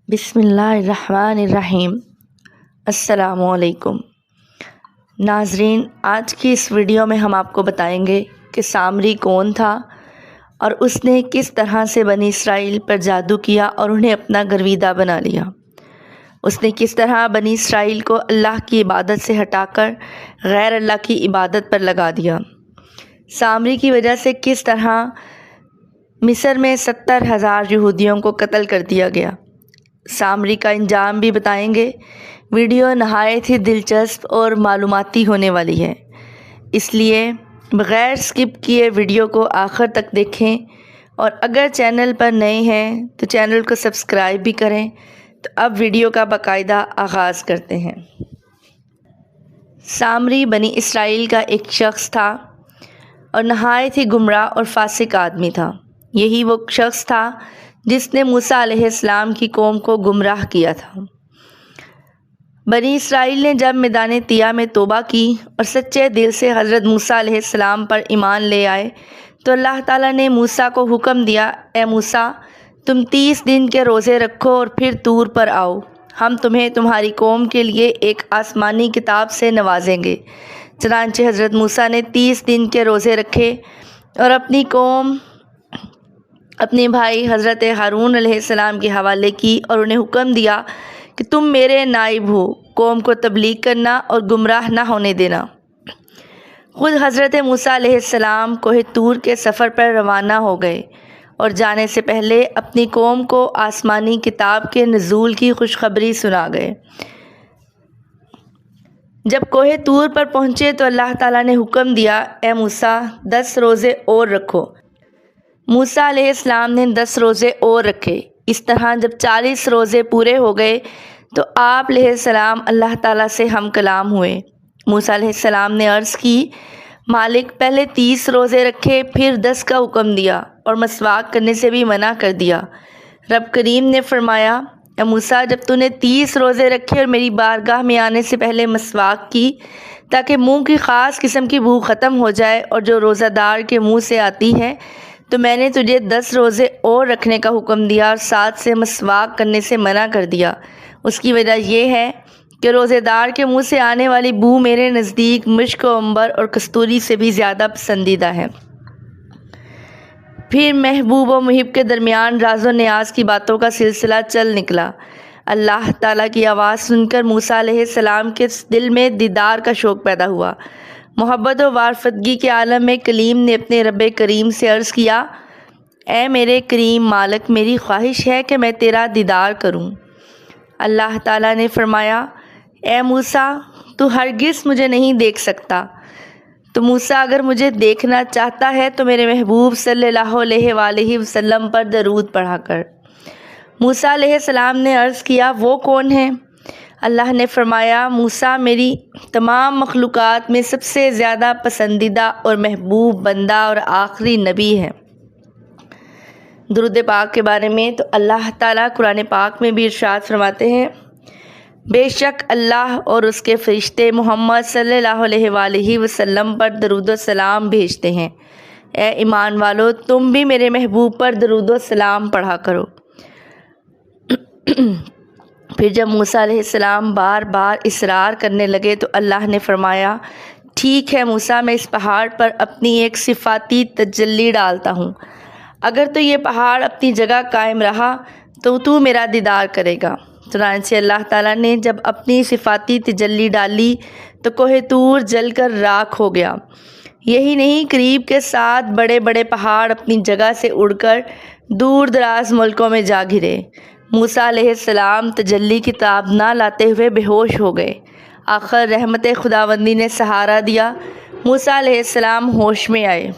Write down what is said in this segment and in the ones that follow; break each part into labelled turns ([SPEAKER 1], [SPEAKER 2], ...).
[SPEAKER 1] بسم اللہ الرحمن الرحیم۔ السلام علیکم ناظرین، آج کی اس ویڈیو میں ہم آپ کو بتائیں گے کہ سامری کون تھا اور اس نے کس طرح سے بنی اسرائیل پر جادو کیا اور انہیں اپنا گرویدہ بنا لیا۔ اس نے کس طرح بنی اسرائیل کو اللہ کی عبادت سے ہٹا کر غیر اللہ کی عبادت پر لگا دیا۔ سامری کی وجہ سے کس طرح مصر میں 70,000 یہودیوں کو قتل کر دیا گیا۔ سامری کا انجام بھی بتائیں گے۔ ویڈیو نہایت ہی دلچسپ اور معلوماتی ہونے والی ہے، اس لیے بغیر سکپ کیے ویڈیو کو آخر تک دیکھیں، اور اگر چینل پر نئے ہیں تو چینل کو سبسکرائب بھی کریں۔ تو اب ویڈیو کا باقاعدہ آغاز کرتے ہیں۔ سامری بنی اسرائیل کا ایک شخص تھا اور نہایت ہی گمراہ اور فاسق آدمی تھا۔ یہی وہ شخص تھا جس نے موسیٰ علیہ السلام کی قوم کو گمراہ کیا تھا۔ بنی اسرائیل نے جب میدان طیہ میں توبہ کی اور سچے دل سے حضرت موسیٰ علیہ السلام پر ایمان لے آئے تو اللہ تعالیٰ نے موسیٰ کو حکم دیا، اے موسیٰ، تم 30 دن کے روزے رکھو اور پھر طور پر آؤ، ہم تمہیں تمہاری قوم کے لیے ایک آسمانی کتاب سے نوازیں گے۔ چنانچہ حضرت موسیٰ نے 30 دن کے روزے رکھے اور اپنی قوم اپنے بھائی حضرت ہارون علیہ السلام کے حوالے کی اور انہیں حکم دیا کہ تم میرے نائب ہو، قوم کو تبلیغ کرنا اور گمراہ نہ ہونے دینا۔ خود حضرت موسیٰ علیہ السلام کوہ طور کے سفر پر روانہ ہو گئے اور جانے سے پہلے اپنی قوم کو آسمانی کتاب کے نزول کی خوشخبری سنا گئے۔ جب کوہ طور پر پہنچے تو اللہ تعالیٰ نے حکم دیا، اے موسیٰ، 10 روزے اور رکھو۔ موسیٰ علیہ السلام نے 10 روزے اور رکھے۔ اس طرح جب 40 روزے پورے ہو گئے تو آپ علیہ السلام اللہ تعالیٰ سے ہم کلام ہوئے۔ موسیٰ علیہ السلام نے عرض کی، مالک، پہلے 30 روزے رکھے، پھر 10 کا حکم دیا اور مسواک کرنے سے بھی منع کر دیا۔ رب کریم نے فرمایا، اے موسیٰ، جب تو نے 30 روزے رکھے اور میری بارگاہ میں آنے سے پہلے مسواک کی تاکہ منہ کی خاص قسم کی بو ختم ہو جائے اور جو روزہ دار کے منہ سے آتی ہے، تو میں نے تجھے 10 روزے اور رکھنے کا حکم دیا اور ساتھ سے مسواک کرنے سے منع کر دیا۔ اس کی وجہ یہ ہے کہ روزے دار کے منہ سے آنے والی بو میرے نزدیک مشک و عنبر اور کستوری سے بھی زیادہ پسندیدہ ہے۔ پھر محبوب و محب کے درمیان راز و نیاز کی باتوں کا سلسلہ چل نکلا۔ اللہ تعالیٰ کی آواز سن کر موسیٰ علیہ السلام کے دل میں دیدار کا شوق پیدا ہوا۔ محبت و وارفتگی کے عالم میں کلیم نے اپنے رب کریم سے عرض کیا، اے میرے کریم مالک، میری خواہش ہے کہ میں تیرا دیدار کروں۔ اللہ تعالیٰ نے فرمایا، اے موسیٰ، تو ہرگز مجھے نہیں دیکھ سکتا۔ تو موسیٰ اگر مجھے دیکھنا چاہتا ہے تو میرے محبوب صلی اللہ علیہ وآلہ وسلم پر درود پڑھا کر۔ موسیٰ علیہ السلام نے عرض کیا، وہ کون ہے؟ اللہ نے فرمایا، موسیٰ میری تمام مخلوقات میں سب سے زیادہ پسندیدہ اور محبوب بندہ اور آخری نبی ہے۔ درود پاک کے بارے میں تو اللہ تعالیٰ قرآن پاک میں بھی ارشاد فرماتے ہیں، بے شک اللہ اور اس کے فرشتے محمد صلی اللہ علیہ وآلہ وسلم پر درود و سلام بھیجتے ہیں۔ اے ایمان والو، تم بھی میرے محبوب پر درود و سلام پڑھا کرو۔ پھر جب موسیٰ علیہ السلام بار بار اصرار کرنے لگے تو اللہ نے فرمایا، ٹھیک ہے موسیٰ، میں اس پہاڑ پر اپنی ایک صفاتی تجلی ڈالتا ہوں۔ اگر تو یہ پہاڑ اپنی جگہ قائم رہا تو میرا دیدار کرے گا۔ چنانچہ اللہ تعالیٰ نے جب اپنی صفاتی تجلی ڈالی تو کوہ طور جل کر راکھ ہو گیا۔ یہی نہیں، قریب کے 7 بڑے بڑے پہاڑ اپنی جگہ سے اڑ کر دور دراز ملکوں میں جا گرے۔ موسیٰ علیہ السلام تجلی کی تاب نہ لاتے ہوئے بے ہوش ہو گئے۔ آخر رحمت خداوندی نے سہارا دیا، موسیٰ علیہ السلام ہوش میں آئے۔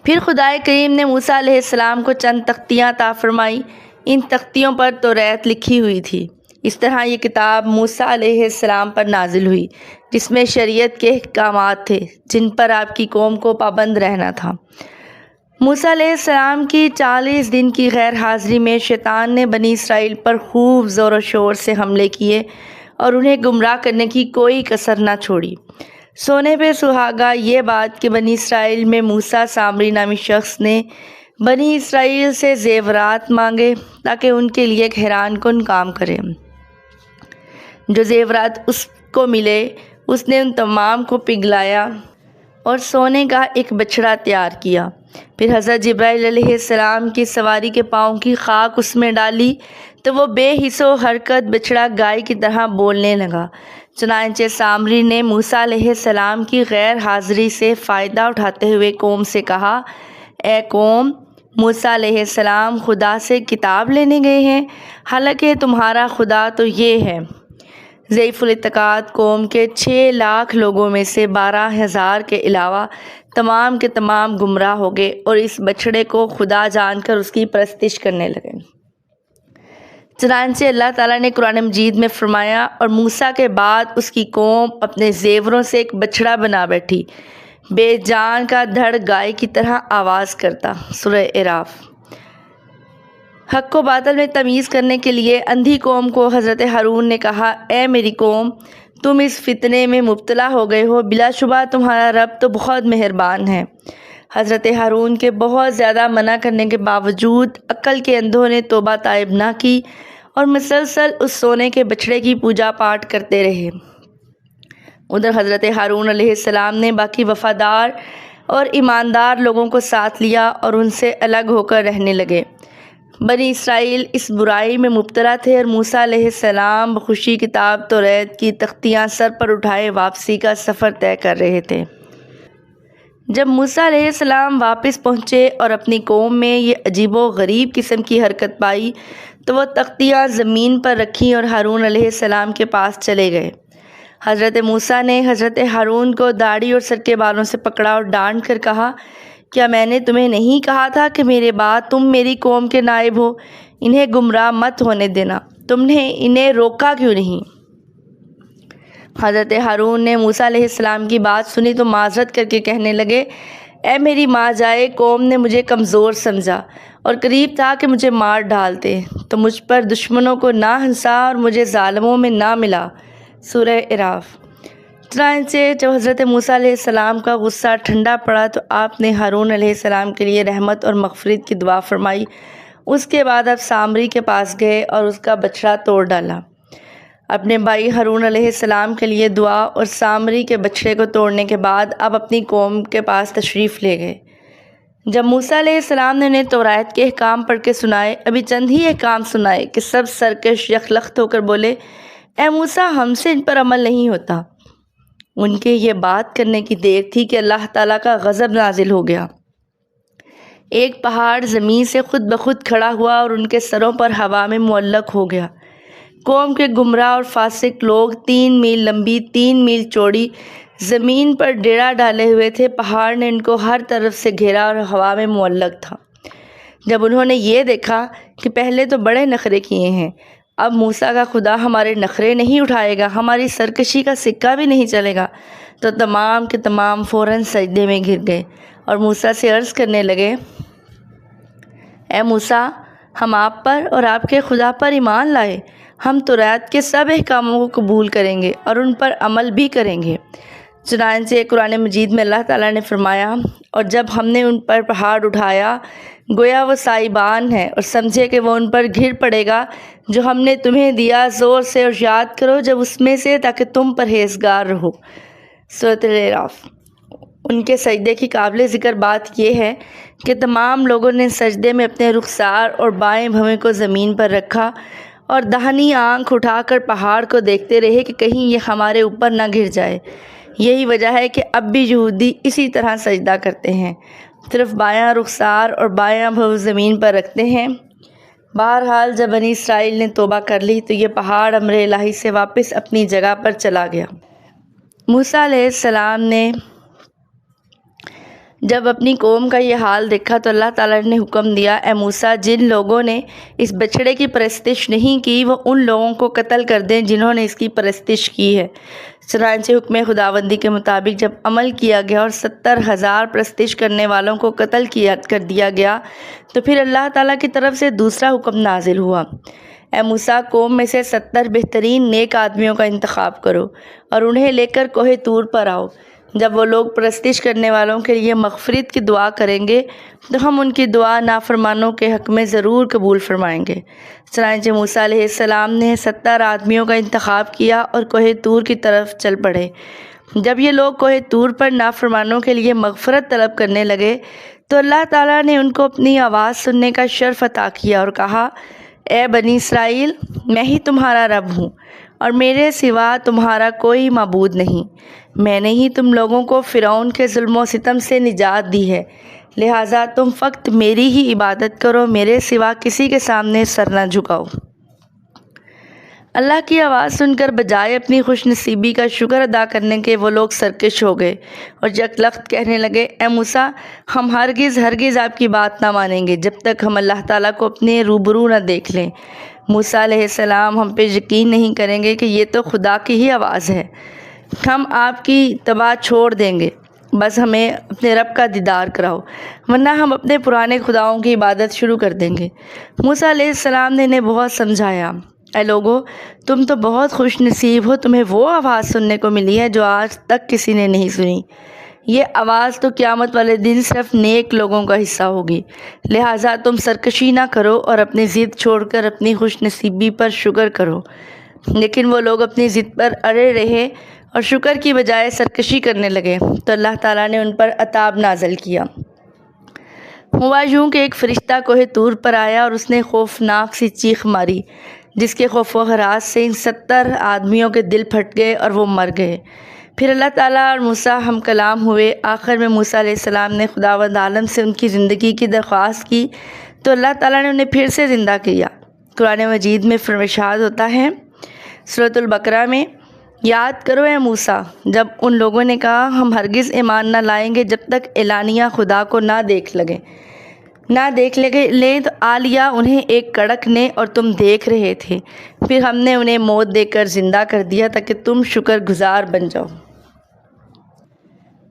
[SPEAKER 1] پھر خدائے کریم نے موسیٰ علیہ السلام کو چند تختیاں عطا فرمائیں۔ ان تختیوں پر توریت لکھی ہوئی تھی۔ اس طرح یہ کتاب موسیٰ علیہ السلام پر نازل ہوئی، جس میں شریعت کے احکامات تھے جن پر آپ کی قوم کو پابند رہنا تھا۔ موسیٰ علیہ السلام کی 40 دن کی غیر حاضری میں شیطان نے بنی اسرائیل پر خوب زور و شور سے حملے کیے اور انہیں گمراہ کرنے کی کوئی کسر نہ چھوڑی۔ سونے پہ سہاگا یہ بات کہ بنی اسرائیل میں موسیٰ سامری نامی شخص نے بنی اسرائیل سے زیورات مانگے تاکہ ان کے لیے ایک حیران کن کام کرے۔ جو زیورات اس کو ملے اس نے ان تمام کو پگھلایا اور سونے کا ایک بچڑا تیار کیا۔ پھر حضرت جبرائیل علیہ السلام کی سواری کے پاؤں کی خاک اس میں ڈالی تو وہ بے حس و حرکت بچڑا گائے کی طرح بولنے لگا۔ چنانچہ سامری نے موسیٰ علیہ السلام کی غیر حاضری سے فائدہ اٹھاتے ہوئے قوم سے کہا، اے قوم، موسیٰ علیہ السلام خدا سے کتاب لینے گئے ہیں، حالانکہ تمہارا خدا تو یہ ہے۔ ضعیف الاعتقاد قوم کے 6 لاکھ لوگوں میں سے 12,000 کے علاوہ تمام کے تمام گمراہ ہو گئے اور اس بچڑے کو خدا جان کر اس کی پرستش کرنے لگے۔ چنانچہ اللہ تعالیٰ نے قرآن مجید میں فرمایا، اور موسیٰ کے بعد اس کی قوم اپنے زیوروں سے ایک بچڑا بنا بیٹھی، بے جان کا دھڑ گائے کی طرح آواز کرتا۔ سورہ اعراف۔ حق و باطل میں تمیز کرنے کے لیے اندھی قوم کو حضرت ہارون نے کہا، اے میری قوم، تم اس فتنے میں مبتلا ہو گئے ہو، بلا شبہ تمہارا رب تو بہت مہربان ہے۔ حضرت ہارون کے بہت زیادہ منع کرنے کے باوجود عقل کے اندھوں نے توبہ طائب نہ کی اور مسلسل اس سونے کے بچڑے کی پوجا پاٹ کرتے رہے۔ ادھر حضرت ہارون علیہ السلام نے باقی وفادار اور ایماندار لوگوں کو ساتھ لیا اور ان سے الگ ہو کر رہنے لگے۔ بنی اسرائیل اس برائی میں مبتلا تھے اور موسیٰ علیہ السلام بخوشی کتاب توریت کی تختیاں سر پر اٹھائے واپسی کا سفر طے کر رہے تھے۔ جب موسیٰ علیہ السلام واپس پہنچے اور اپنی قوم میں یہ عجیب و غریب قسم کی حرکت پائی تو وہ تختیاں زمین پر رکھیں اور ہارون علیہ السلام کے پاس چلے گئے۔ حضرت موسیٰ نے حضرت ہارون کو داڑھی اور سر کے بالوں سے پکڑا اور ڈانٹ کر کہا، کیا میں نے تمہیں نہیں کہا تھا کہ میرے بعد تم میری قوم کے نائب ہو؟ انہیں گمراہ مت ہونے دینا، تم نے انہیں روکا کیوں نہیں؟ حضرت ہارون نے موسیٰ علیہ السلام کی بات سنی تو معذرت کر کے کہنے لگے، اے میری ماں جائے، قوم نے مجھے کمزور سمجھا اور قریب تھا کہ مجھے مار ڈالتے، تو مجھ پر دشمنوں کو نہ ہنسا اور مجھے ظالموں میں نہ ملا۔ سورہ اعراف۔ چنانچہ جب حضرت موسیٰ علیہ السلام کا غصہ ٹھنڈا پڑا تو آپ نے ہارون علیہ السلام کے لیے رحمت اور مغفرت کی دعا فرمائی۔ اس کے بعد آپ سامری کے پاس گئے اور اس کا بچڑا توڑ ڈالا۔ اپنے بھائی ہارون علیہ السلام کے لیے دعا اور سامری کے بچڑے کو توڑنے کے بعد آپ اپنی قوم کے پاس تشریف لے گئے۔ جب موسیٰ علیہ السلام نے انہیں توریت کے احکام پڑھ کے سنائے، ابھی چند ہی احکام سنائے کہ سب سرکش یکلخت ہو کر بولے، اے موسیٰ، ہم سے ان پر عمل نہیں ہوتا۔ ان کے یہ بات کرنے کی دیر تھی کہ اللہ تعالیٰ کا غضب نازل ہو گیا۔ ایک پہاڑ زمین سے خود بخود کھڑا ہوا اور ان کے سروں پر ہوا میں معلق ہو گیا۔ قوم کے گمراہ اور فاسق لوگ 3 میل لمبی 3 میل چوڑی زمین پر ڈیرا ڈالے ہوئے تھے۔ پہاڑ نے ان کو ہر طرف سے گھیرا اور ہوا میں معلق تھا۔ جب انہوں نے یہ دیکھا کہ پہلے تو بڑے نخرے کیے ہیں، اب موسیٰ کا خدا ہمارے نخرے نہیں اٹھائے گا، ہماری سرکشی کا سکہ بھی نہیں چلے گا، تو تمام کے تمام فوراً سجدے میں گر گئے اور موسیٰ سے عرض کرنے لگے، اے موسیٰ، ہم آپ پر اور آپ کے خدا پر ایمان لائے، ہم توریت کے سب احکاموں کو قبول کریں گے اور ان پر عمل بھی کریں گے۔ چنانچہ قرآن مجید میں اللہ تعالیٰ نے فرمایا، اور جب ہم نے ان پر پہاڑ اٹھایا گویا وہ سائبان ہے، اور سمجھے کہ وہ ان پر گر پڑے گا جو ہم نے تمہیں دیا، زور سے اور یاد کرو جب اس میں سے، تاکہ تم پرہیزگار رہو۔ سورۃ الاعراف۔ ان کے سجدے کی قابل ذکر بات یہ ہے کہ تمام لوگوں نے سجدے میں اپنے رخسار اور بائیں بھویں کو زمین پر رکھا اور داہنی آنکھ اٹھا کر پہاڑ کو دیکھتے رہے کہ کہیں یہ ہمارے اوپر نہ گر جائے۔ یہی وجہ ہے کہ اب بھی یہودی اسی طرح سجدہ کرتے ہیں، صرف بایاں رخسار اور بایاں بھو زمین پر رکھتے ہیں۔ بہرحال جب بنی اسرائیل نے توبہ کر لی تو یہ پہاڑ امر الہی سے واپس اپنی جگہ پر چلا گیا۔ موسیٰ علیہ السلام نے جب اپنی قوم کا یہ حال دیکھا تو اللہ تعالیٰ نے حکم دیا، اے موسیٰ، جن لوگوں نے اس بچڑے کی پرستش نہیں کی وہ ان لوگوں کو قتل کر دیں جنہوں نے اس کی پرستش کی ہے۔ چنانچہ حکم خداوندی کے مطابق جب عمل کیا گیا اور 70,000 پرستش کرنے والوں کو قتل کر دیا گیا تو پھر اللہ تعالیٰ کی طرف سے دوسرا حکم نازل ہوا، اے موسیٰ، قوم میں سے 70 بہترین نیک آدمیوں کا انتخاب کرو اور انہیں لے کر کوہ طور پر آؤ۔ جب وہ لوگ پرستش کرنے والوں کے لیے مغفرت کی دعا کریں گے تو ہم ان کی دعا نافرمانوں کے حق میں ضرور قبول فرمائیں گے۔ چنانچہ موسیٰ علیہ السلام نے 70 آدمیوں کا انتخاب کیا اور کوہ طور کی طرف چل پڑے۔ جب یہ لوگ کوہ طور پر نافرمانوں کے لیے مغفرت طلب کرنے لگے تو اللہ تعالیٰ نے ان کو اپنی آواز سننے کا شرف عطا کیا اور کہا، اے بنی اسرائیل، میں ہی تمہارا رب ہوں اور میرے سوا تمہارا کوئی معبود نہیں۔ میں نے ہی تم لوگوں کو فرعون کے ظلم و ستم سے نجات دی ہے، لہٰذا تم فقط میری ہی عبادت کرو، میرے سوا کسی کے سامنے سر نہ جھکاؤ۔ اللہ کی آواز سن کر بجائے اپنی خوش نصیبی کا شکر ادا کرنے کے وہ لوگ سرکش ہو گئے اور یکلخت کہنے لگے، اے موسیٰ، ہم ہرگز آپ کی بات نہ مانیں گے جب تک ہم اللہ تعالیٰ کو اپنے روبرو نہ دیکھ لیں۔ موسیٰ علیہ السلام ہم پہ یقین نہیں کریں گے کہ یہ تو خدا کی ہی آواز ہے، ہم آپ کی اتباع چھوڑ دیں گے، بس ہمیں اپنے رب کا دیدار کراؤ، ورنہ ہم اپنے پرانے خداؤں کی عبادت شروع کر دیں گے۔ موسیٰ علیہ السلام نے انہیں بہت سمجھایا، اے لوگو، تم تو بہت خوش نصیب ہو، تمہیں وہ آواز سننے کو ملی ہے جو آج تک کسی نے نہیں سنی۔ یہ آواز تو قیامت والے دن صرف نیک لوگوں کا حصہ ہوگی، لہٰذا تم سرکشی نہ کرو اور اپنی ضد چھوڑ کر اپنی خوش نصیبی پر شکر کرو۔ لیکن وہ لوگ اپنی ضد پر اڑے رہے اور شکر کی بجائے سرکشی کرنے لگے تو اللہ تعالیٰ نے ان پر عذاب نازل کیا۔ ہوا یوں کہ ایک فرشتہ کوہ طور پر آیا اور اس نے خوفناک سی چیخ ماری، جس کے خوف و ہراس سے ان 70 آدمیوں کے دل پھٹ گئے اور وہ مر گئے۔ پھر اللہ تعالیٰ اور موسیٰ ہم کلام ہوئے۔ آخر میں موسیٰ علیہ السلام نے خداوند عالم سے ان کی زندگی کی درخواست کی تو اللہ تعالیٰ نے انہیں پھر سے زندہ کیا۔ قرآن مجید میں ارشاد ہوتا ہے سورۃ البقرہ میں، یاد کرو اے موسیٰ، جب ان لوگوں نے کہا ہم ہرگز ایمان نہ لائیں گے جب تک اعلانیہ خدا کو نہ دیکھ لیں تو آ لیا انہیں ایک کڑک نے اور تم دیکھ رہے تھے، پھر ہم نے انہیں موت دے کر زندہ کر دیا تاکہ تم شکر گزار بن جاؤ۔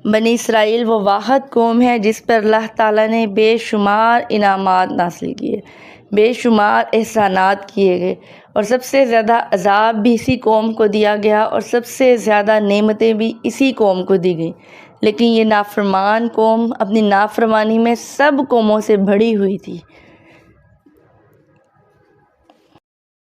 [SPEAKER 1] بنی اسرائیل وہ واحد قوم ہے جس پر اللہ تعالیٰ نے بے شمار انعامات نازل کیے، بے شمار احسانات کیے گئے، اور سب سے زیادہ عذاب بھی اسی قوم کو دیا گیا اور سب سے زیادہ نعمتیں بھی اسی قوم کو دی گئیں۔ لیکن یہ نافرمان قوم اپنی نافرمانی میں سب قوموں سے بڑھی ہوئی تھی۔